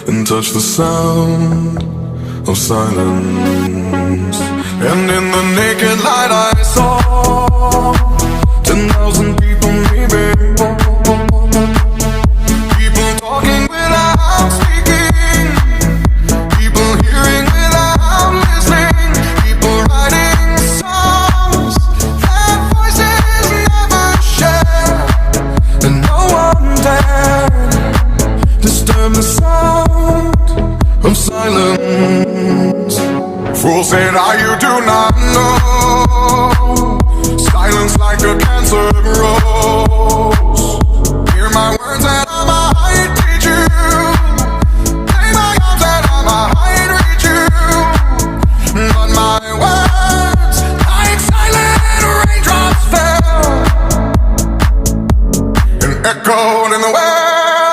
and touch the sound of silence. And in the naked light I saw 10,000 people, maybe. People talking without speaking, people hearing without listening, people writing songs that voices never share, and no one dared disturb the sound of silence. Fool said, you do not know. Silence like a cancer grows.